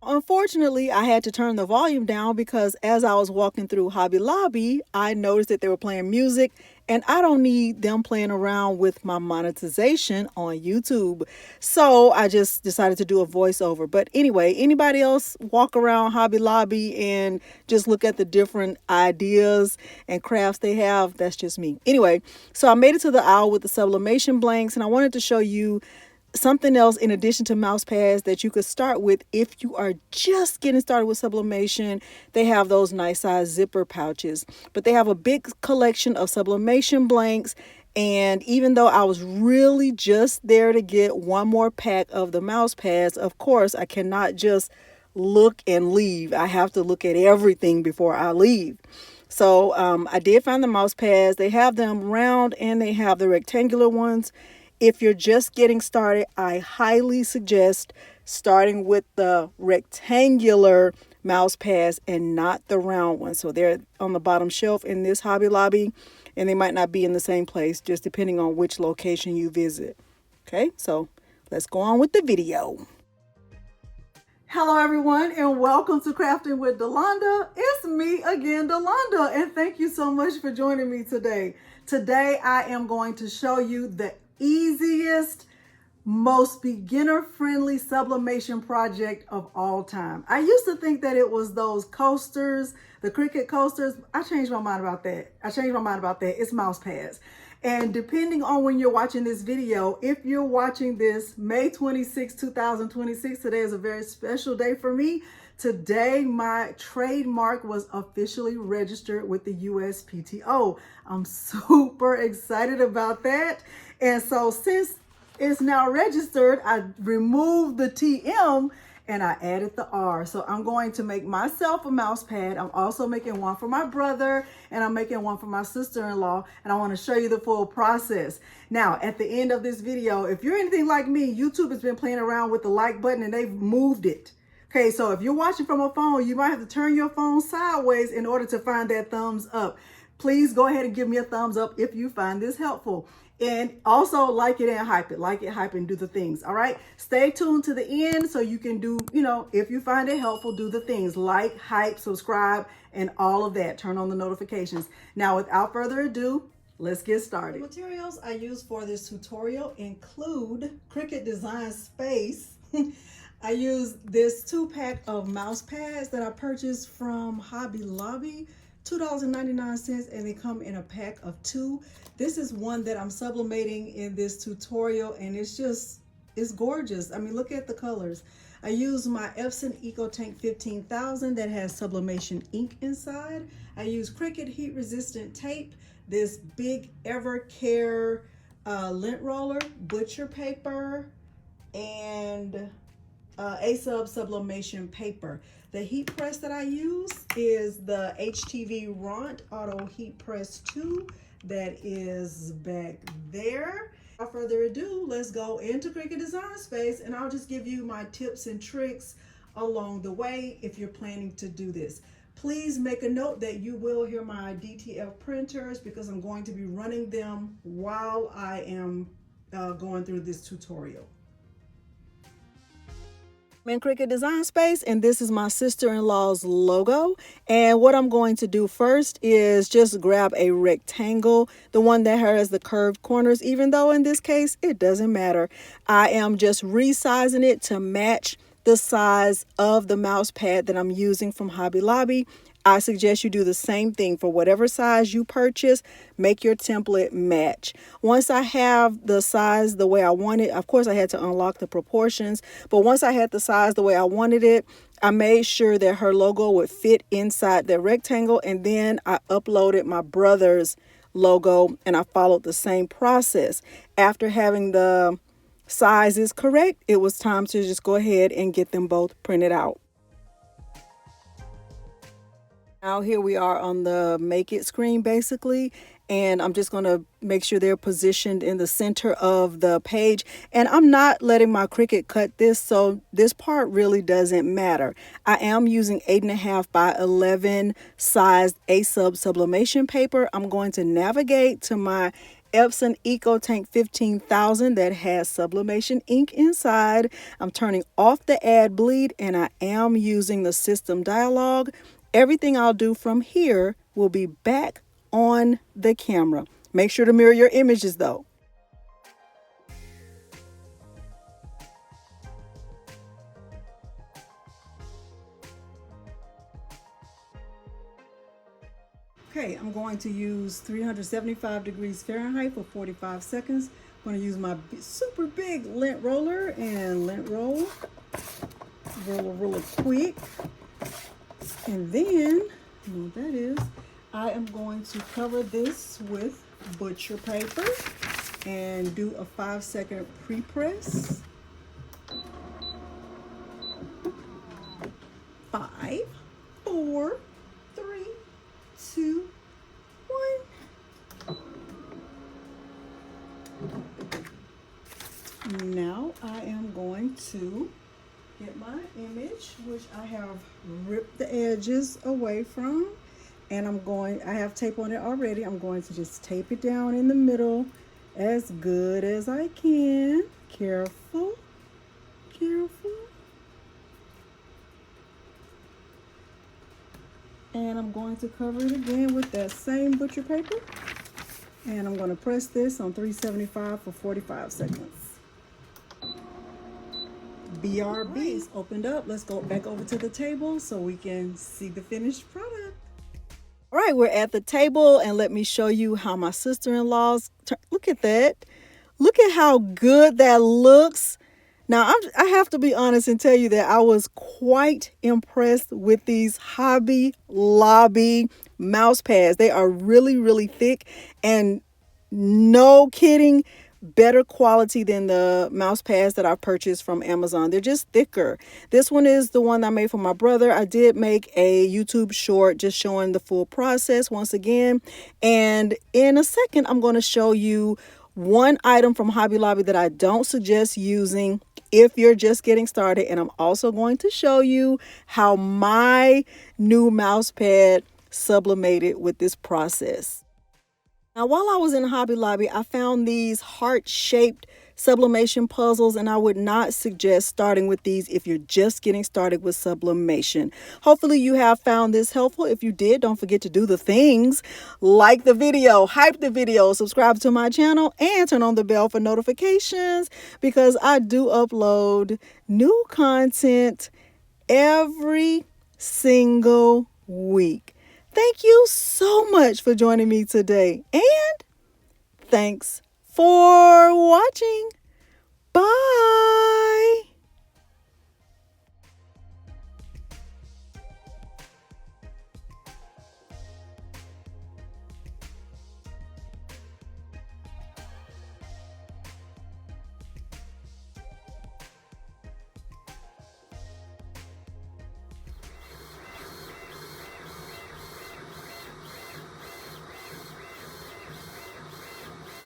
Unfortunately, I had to turn the volume down because as I was walking through Hobby Lobby, I noticed that they were playing music, and I don't need them playing around with my monetization on YouTube. So I just decided to do a voiceover. But anyway, anybody else walk around Hobby Lobby and just look at the different ideas and crafts they have? That's just me. Anyway, so I made it to the aisle with the sublimation blanks, and I wanted to show you something else in addition to mouse pads that you could start with if you are just getting started with sublimation. They have those nice size zipper pouches, but they have a big collection of sublimation blanks. And even though I was really just there to get one more pack of the mouse pads, of course I cannot just look and leave. I have to look at everything before I leave. So I did find the mouse pads. They have them round and they have the rectangular ones. If you're just getting started, I highly suggest starting with the rectangular mouse pads and not the round ones. So they're on the bottom shelf in this Hobby Lobby, and they might not be in the same place, just depending on which location you visit. Okay, so let's go on with the video. Hello everyone, and welcome to Crafting with Delonda. It's me again, Delonda, and thank you so much for joining me today. Today I am going to show you the easiest, most beginner-friendly sublimation project of all time. I used to think that it was those coasters, the Cricut coasters. I changed my mind about that. It's mouse pads. And depending on when you're watching this video, if you're watching this May 26, 2026, today is a very special day for me. Today, my trademark was officially registered with the USPTO. I'm super excited about that. And so since it's now registered, I removed the TM and I added the R. So I'm going to make myself a mouse pad. I'm also making one for my brother, and I'm making one for my sister-in-law, and I want to show you the full process. Now, at the end of this video, if you're anything like me, YouTube has been playing around with the like button and they've moved it. Okay, so if you're watching from a phone, you might have to turn your phone sideways in order to find that thumbs up. Please go ahead and give me a thumbs up if you find this helpful. And also like it and hype it. Like it, hype, and do the things. All right. Stay tuned to the end so you can do, if you find it helpful, do the things. Like, hype, subscribe, and all of that. Turn on the notifications. Now, without further ado, let's get started. The materials I use for this tutorial include Cricut Design Space. I use this 2-pack of mouse pads that I purchased from Hobby Lobby. $2.99, and they come in a pack of 2. This is one that I'm sublimating in this tutorial, and it's gorgeous. I mean, look at the colors. I use my Epson EcoTank 15,000 that has sublimation ink inside. I use Cricut heat resistant tape, this big Evercare lint roller, butcher paper, and A-Sub sublimation paper. The heat press that I use is the HTV Ront Auto Heat Press 2 that is back there. Without further ado, let's go into Cricut Design Space, and I'll just give you my tips and tricks along the way if you're planning to do this. Please make a note that you will hear my DTF printers because I'm going to be running them while I am going through this tutorial. I'm in Cricut Design Space, and this is my sister-in-law's logo. And what I'm going to do first is just grab a rectangle, the one that has the curved corners, even though in this case it doesn't matter. I am just resizing it to match the size of the mouse pad that I'm using from Hobby Lobby. I suggest you do the same thing for whatever size you purchase. Make your template match. Once I have the size the way I want it, of course I had to unlock the proportions, but once I had the size the way I wanted it, I made sure that her logo would fit inside the rectangle, and then I uploaded my brother's logo and I followed the same process. After having the sizes correct, it was time to just go ahead and get them both printed out. Now here we are on the Make It screen basically, and I'm just going to make sure they're positioned in the center of the page. And I'm not letting my Cricut cut this, so this part really doesn't matter. I am using 8.5 by 11 sized A-Sub sublimation paper. I'm going to navigate to my Epson Eco Tank 15,000 that has sublimation ink inside. I'm turning off the ad bleed and I am using the system dialog. Everything I'll do from here will be back on the camera. Make sure to mirror your images though. Okay, I'm going to use 375 degrees Fahrenheit for 45 seconds. I'm going to use my super big lint roller and lint roll really quick. And then, you know what that is, I am going to cover this with butcher paper and do a 5-second pre-press. 5, 4, 3, 2, 1. Now I am going to get my image, which I have ripped the edges away from, and I have tape on it already. I'm going to just tape it down in the middle as good as I can. Careful, careful. And I'm going to cover it again with that same butcher paper. And I'm going to press this on 375 for 45 seconds. BRB is opened up. Let's go back over to the table so we can see the finished product. All right, we're at the table and let me show you how my sister-in-law's, look at that. Look at how good that looks. Now, I have to be honest and tell you that I was quite impressed with these Hobby Lobby mouse pads. They are really, really thick and no kidding, better quality than the mouse pads that I purchased from Amazon. They're just thicker. This one is the one I made for my brother. I did make a YouTube short just showing the full process once again. And in a second, I'm going to show you one item from Hobby Lobby that I don't suggest using if you're just getting started. And I'm also going to show you how my new mouse pad sublimated with this process. Now, while I was in Hobby Lobby, I found these heart-shaped sublimation puzzles, and I would not suggest starting with these if you're just getting started with sublimation. Hopefully you have found this helpful. If you did, don't forget to do the things: like the video, hype the video, subscribe to my channel, and turn on the bell for notifications because I do upload new content every single week. Thank you so much for joining me today, and thanks for watching. Bye.